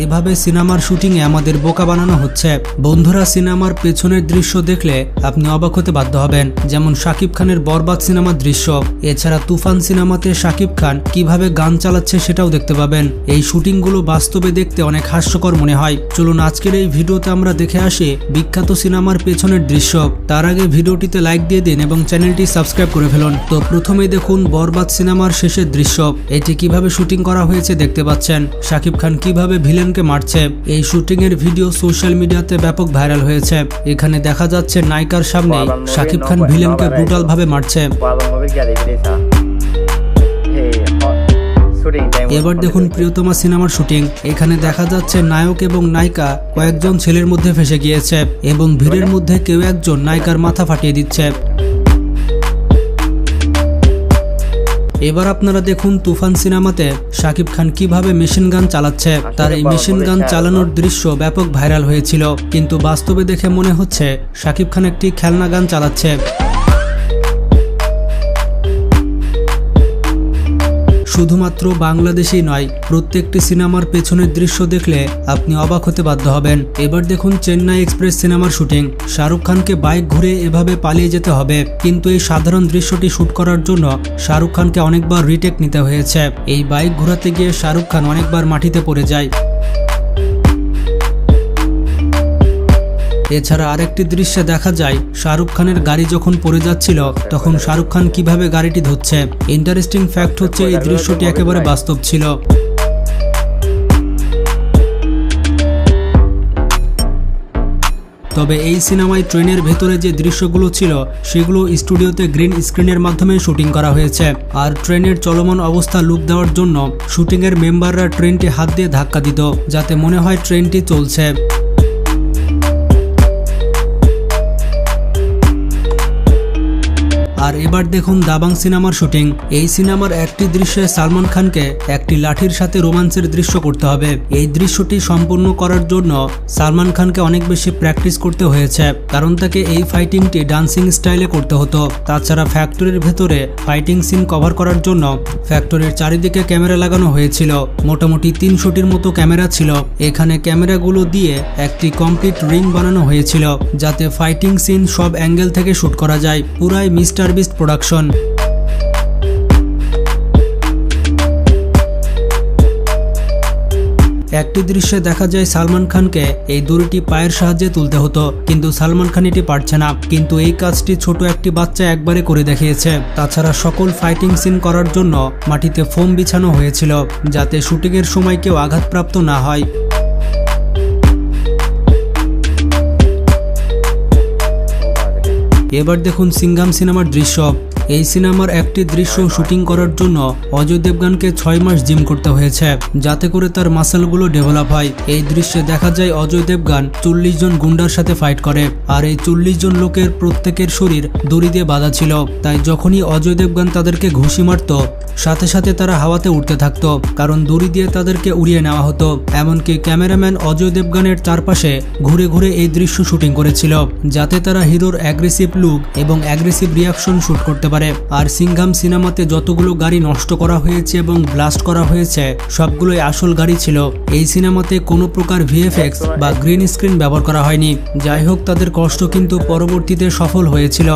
এভাবে সিনেমার শুটিংয়ে আমাদের বোকা বানানো হচ্ছে। বন্ধুরা, সিনেমার পেছনের দৃশ্য দেখলে আপনি অবাক হতে বাধ্য হবেন। যেমন শাকিব খানের বরবাদ সিনেমার দৃশ্য। এছাড়া তুফান সিনেমাতে শাকিব খান কিভাবে গান চালাচ্ছে সেটাও দেখতে পাবেন। এই শুটিংগুলো বাস্তবে দেখতে অনেক হাস্যকর মনে হয়। চলুন আজকের এই ভিডিওতে আমরা দেখে আসি বিখ্যাত সিনেমার পেছনের দৃশ্য। তার আগে ভিডিওটিতে লাইক দিয়ে দিন এবং চ্যানেলটি সাবস্ক্রাইব করে ফেলুন। তো প্রথমেই দেখুন বরবাদ সিনেমার শেষের দৃশ্য। এটি কিভাবে শুটিং করা হয়েছে দেখতে পাচ্ছেন। শাকিব খান কিভাবে ভিলেনকে মারছে। এই শুটিং এর ভিডিও সোশ্যাল মিডিয়াতে ব্যাপক ভাইরাল হয়েছে। এখানে দেখা যাচ্ছে নায়িকার সামনে শাকিব খান ভিলেনকে ব্রুটাল ভাবে মারছে। এবার দেখুন প্রিয়তমা সিনেমার শুটিং। এখানে দেখা যাচ্ছে নায়ক এবং নায়িকা কয়েকজন ছেলের মধ্যে ফেসে গিয়েছে এবং ভিড়ের মধ্যে কেউ একজন নায়িকার মাথা ফাটিয়ে দিচ্ছে। এবার আপনারা দেখুন তুফান সিনেমাতে শাকিব খান কিভাবে মেশিন গান চালাচ্ছে। তার এই মেশিন গান চালানোর দৃশ্য ব্যাপক ভাইরাল হয়েছিল, কিন্তু বাস্তবে দেখে মনে হচ্ছে শাকিব খান একটি খেলনা গান চালাচ্ছে। শুধুমাত্র বাংলাদেশেই নয়, প্রত্যেকটি সিনেমার পেছনের দৃশ্য দেখলে আপনি অবাক হতে বাধ্য হবেন। এবার দেখুন চেন্নাই এক্সপ্রেস সিনেমার শুটিং। শাহরুখ খানকে বাইক ঘুরে এভাবে পালিয়ে যেতে হবে, কিন্তু এই সাধারণ দৃশ্যটি শুট করার জন্য শাহরুখ খানকে অনেকবার রিটেক নিতে হয়েছে। এই বাইক ঘোরাতে গিয়ে শাহরুখ খান অনেকবার মাটিতে পড়ে যায়। এছাড়া আরেকটি দৃশ্যে দেখা যায় শাহরুখ খানের গাড়ি যখন পড়ে যাচ্ছিল তখন শাহরুখ খান কিভাবে গাড়িটি ধরছে। ইন্টারেস্টিং ফ্যাক্ট হচ্ছে এই দৃশ্যটি একেবারে বাস্তব ছিল। তবে এই সিনেমায় ট্রেনের ভেতরে যে দৃশ্যগুলো ছিল সেগুলো স্টুডিওতে গ্রিন স্ক্রিনের মাধ্যমে শুটিং করা হয়েছে। আর ট্রেনের চলমান অবস্থা লুক দেওয়ার জন্য শুটিংয়ের মেম্বাররা ট্রেনটি হাত দিয়ে ধাক্কা দিত, যাতে মনে হয় ট্রেনটি চলছে। আর এবার দেখুন দাবাং সিনেমার শুটিং। এই সিনেমার একটি দৃশ্যে সালমান খানকে একটি লাঠির সাথে রোমান্সের দৃশ্য করতে হবে। এই দৃশ্যটি সম্পূর্ণ করার জন্য সালমান খানকে অনেক বেশি প্র্যাকটিস করতে হয়েছে, কারণ তাকে এই ফাইটিংটি ডান্সিং স্টাইলে করতে হতো। তাছাড়া ফ্যাক্টরির ভেতরে ফাইটিং সিন কভার করার জন্য ফ্যাক্টরির চারিদিকে ক্যামেরা লাগানো হয়েছিল। মোটামুটি 300টির মতো ক্যামেরা ছিল। এখানে ক্যামেরাগুলো দিয়ে একটি কমপ্লিট রিং বানানো হয়েছিল, যাতে ফাইটিং সিন সব অ্যাঙ্গেল থেকে শুট করা যায়। পুরাই মিস্টার বিস্ট প্রোডাকশন। একটি দৃশ্যে দেখা যায় সালমান খানকে এই দড়িটি পায়ের সাহায্যে তুলতে হতো, কিন্তু সালমান খান এটি পারছে না। কিন্তু এই কাজটি ছোট একটি বাচ্চা একবারে করে দেখিয়েছে। তাছাড়া সকল ফাইটিং সিন করার জন্য মাটিতে ফোম বিছানো হয়েছিল, যাতে শুটিংয়ের সময় কেউ আঘাতপ্রাপ্ত না হয়। এবার দেখুন সিঙ্ঘাম সিনেমার দৃশ্য। এই সিনেমার একটি দৃশ্য শুটিং করার জন্য অজয় দেবগানকে 6 মাস জিম করতে হয়েছে, যাতে করে তার মাসেলগুলো ডেভেলপ হয়। এই দৃশ্যে দেখা যায় অজয় দেবগান 40 জন গুন্ডার সাথে ফাইট করে। আর এই 40 জন লোকের প্রত্যেকের শরীর দড়ি দিয়ে বাঁধা ছিল, তাই যখনই অজয় দেবগান তাদেরকে ঘুষি মারত সাথে সাথে তারা হাওয়াতে উঠতে থাকতো, কারণ দড়ি দিয়ে তাদেরকে উড়িয়ে নেওয়া হতো। এমনকি ক্যামেরাম্যান অজয় দেবগানের চারপাশে ঘুরে ঘুরে এই দৃশ্য শুটিং করেছিল, যাতে তারা হিরোর অ্যাগ্রেসিভ লুক এবং অ্যাগ্রেসিভ রিয়াকশন শুট করতে পারে। আর সিঙ্ঘাম সিনেমাতে যতগুলো গাড়ি নষ্ট করা হয়েছে এবং ব্লাস্ট করা হয়েছে সবগুলোই আসল গাড়ি ছিল। এই সিনেমাতে কোনো প্রকার ভিএফএক্স বা গ্রিন স্ক্রিন ব্যবহার করা হয়নি। যাই হোক, তাদের কষ্ট কিন্তু পরবর্তীতে সফল হয়েছিল।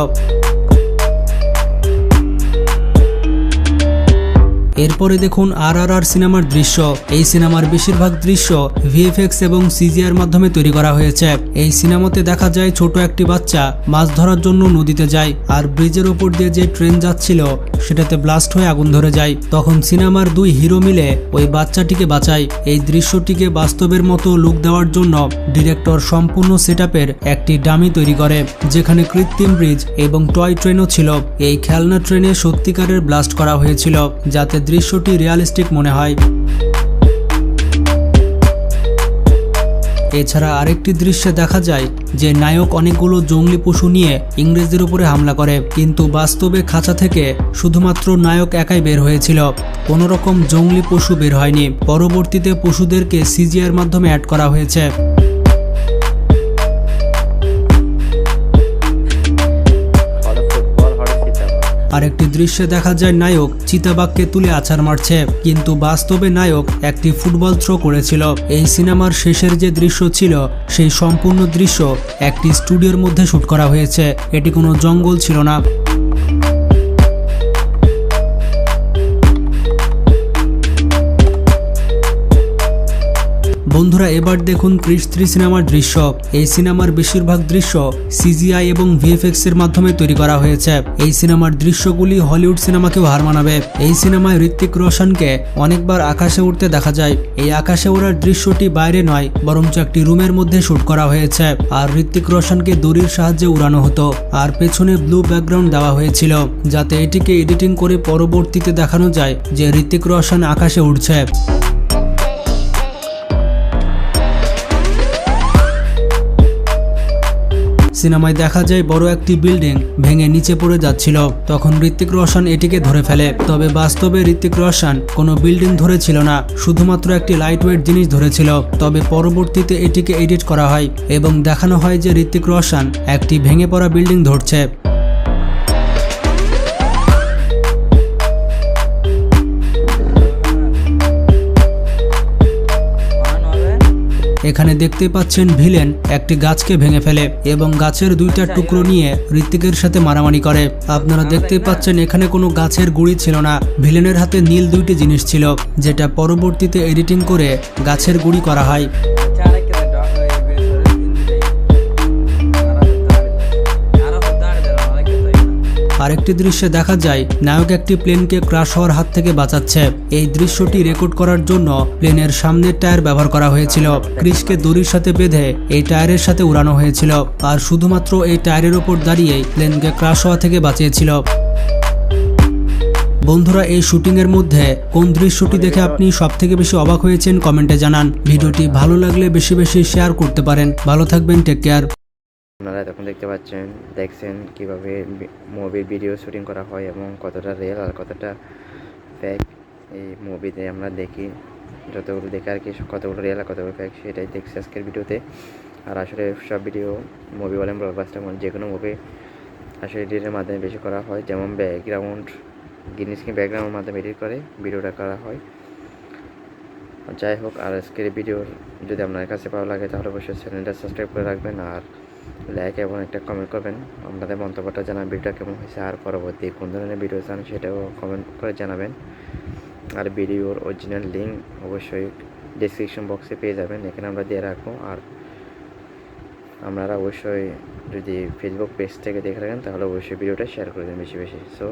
এরপরে দেখুন RRR সিনেমার দৃশ্য। এই সিনেমার বেশিরভাগ দৃশ্য ভিএফএক্স এবং সিজিআর মাধ্যমে তৈরি করা হয়েছে। এই সিনেমাতে দেখা যায় ছোট একটি বাচ্চা মাছ ধরার জন্য নদীতে যায়, আর ব্রিজের ওপর দিয়ে যে ট্রেন যাচ্ছিল সেটাতে ব্লাস্ট হয়ে আগুন ধরে যায়। তখন সিনেমার 2 হিরো মিলে ওই বাচ্চাটিকে বাঁচায়। এই দৃশ্যটিকে বাস্তবের মতো লুক দেওয়ার জন্য ডিরেক্টর সম্পূর্ণ সেটআপের একটি ডামি তৈরি করে, যেখানে কৃত্রিম ব্রিজ এবং টয় ট্রেনও ছিল। এই খেলনা ট্রেনে সত্যিকারের ব্লাস্ট করা হয়েছিল, যাতে দৃশ্যটি রিয়ালিস্টিক মনে হয়। এছাড়া আরেকটি দৃশ্যে দেখা যায় যে নায়ক অনেকগুলো জঙ্গলি পশু নিয়ে ইংরেজদের উপরে হামলা করে, কিন্তু বাস্তবে খাঁচা থেকে শুধুমাত্র নায়ক একাই বের হয়েছিল, কোনো রকম জঙ্গলি পশু বের হয়নি। পরবর্তীতে পশুদেরকে সিজিআর মাধ্যমে অ্যাড করা হয়েছে। আর একটি দৃশ্যে দেখা যায় নায়ক চিতাবাঘকে তুলে আছাড় মারছে, কিন্তু বাস্তবে নায়ক একটি ফুটবল থ্রো করেছিল। এই সিনেমার শেষের যে দৃশ্য ছিল সেই সম্পূর্ণ দৃশ্য একটি স্টুডিওর মধ্যে শুট করা হয়েছে, এটি কোনো জঙ্গল ছিল না। বন্ধুরা, এবার দেখুন ক্রিস 3 সিনেমার দৃশ্য। এই সিনেমার বেশিরভাগ দৃশ্য সিজিআই এবং ভিএফএক্স এর মাধ্যমে তৈরি করা হয়েছে। এই সিনেমার দৃশ্যগুলি হলিউড সিনেমাকেও হার মানাবে। এই সিনেমায় ঋত্বিক রোশনকে অনেকবার আকাশে উঠতে দেখা যায়। এই আকাশে ওড়ার দৃশ্যটি বাইরে নয়, বরঞ্চ একটি রুমের মধ্যে শুট করা হয়েছে। আর ঋত্বিক রোশনকে দড়ির সাহায্যে উড়ানো হতো, আর পেছনে ব্লু ব্যাকগ্রাউন্ড দেওয়া হয়েছিল, যাতে এটিকে এডিটিং করে পরবর্তীতে দেখানো যায় যে ঋত্বিক রোশন আকাশে উড়ছে। সিনেমায় দেখা যায় বড় একটি বিল্ডিং ভেঙে নিচে পড়ে যাচ্ছিল, তখন ঋত্বিক রোশন এটিকে ধরে ফেলে। তবে বাস্তবে ঋত্বিক রোশন কোনো বিল্ডিং ধরেছিল না, শুধুমাত্র একটি লাইট ওয়েট জিনিস ধরেছিল। তবে পরবর্তীতে এটিকে এডিট করা হয় এবং দেখানো হয় যে ঋত্বিক রোশন একটি ভেঙে পড়া বিল্ডিং ধরছে। এখানে দেখতে পাচ্ছেন ভিলেন একটি গাছকে ভেঙে ফেলে এবং গাছের দুইটা টুকরো নিয়ে ঋত্বিকের সাথে মারামারি করে। আপনারা দেখতে পাচ্ছেন এখানে কোনো গাছের গুঁড়ি ছিল না, ভিলেনের হাতে নীল দুইটি জিনিস ছিল, যেটা পরবর্তীতে এডিটিং করে গাছের গুঁড়ি করা হয়। আরেকটি দৃশ্যে দেখা যায় নায়ক একটি প্লেনকে ক্রাশ হওয়ার হাত থেকে বাঁচাচ্ছে। এই দৃশ্যটি রেকর্ড করার জন্য প্লেনের সামনের টায়ার ব্যবহার করা হয়েছিল। ক্রিসকে দড়ির সাথে বেঁধে এই টায়ারের সাথে উড়ানো হয়েছিল, আর শুধুমাত্র এই টায়ারের ওপর দাঁড়িয়েই প্লেনকে ক্রাশ হওয়া থেকে বাঁচিয়েছিল। বন্ধুরা, এই শুটিং এর মধ্যে কোন দৃশ্যটি দেখে আপনি সবথেকে বেশি অবাক হয়েছেন কমেন্টে জানান। ভিডিওটি ভালো লাগলে বেশি বেশি শেয়ার করতে পারেন। ভালো থাকবেন, টেক কেয়ার। আপনারা তখন দেখছেন কিভাবে মুভির ভিডিও শুটিং করা হয় এবং কতটা রিয়েল আর কতটা ফেক এই মুভিতে আমরা দেখি। যতগুলো দেখে আর কি কতগুলো রিয়েল আর কতগুলো ফেক সেটাই দেখছি আজকের ভিডিওতে। আর আসলে সব ভিডিও মুভি বলেন ব্লকবাস্টার যে কোনো মুভি আসলে এডিটের মাধ্যমে বেশি করা হয়, যেমন ব্যাকগ্রাউন্ড গ্রিন স্ক্রিন ব্যাকগ্রাউন্ডের মাধ্যমে এডিট করে ভিডিওটা করা হয়। যাই হোক, আর আজকের ভিডিও যদি আপনার কাছে ভালো লাগে তাহলে অবশ্যই চ্যানেলটা সাবস্ক্রাইব করে রাখবেন, আর লাইক এবং একটা কমেন্ট করবেন। আপনাদের মন্তব্যটা জানান ভিডিওটা কেমন হয়েছে, আর পরবর্তী কোন ধরনের ভিডিও চান সেটাও কমেন্ট করে জানাবেন। আর ভিডিওর অরিজিনাল লিঙ্ক অবশ্যই ডেসক্রিপশন বক্সে পেয়ে যাবেন, এখানে আমরা দিয়ে রাখবো। আর আপনারা অবশ্যই যদি ফেসবুক পেজ থেকে দেখে রাখেন তাহলে অবশ্যই ভিডিওটা শেয়ার করে দেন বেশি বেশি। সো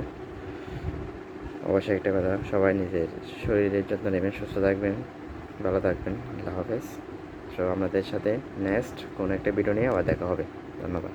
অবশ্যই একটা কথা, সবাই নিজের শরীরের যত্ন নেবেন, সুস্থ থাকবেন, ভালো থাকবেন। আল্লাহ হাফেজ। সো আপনাদের সাথে নেক্সট কোনো একটা ভিডিও নিয়ে আবার দেখা হবে। ধন্যবাদ।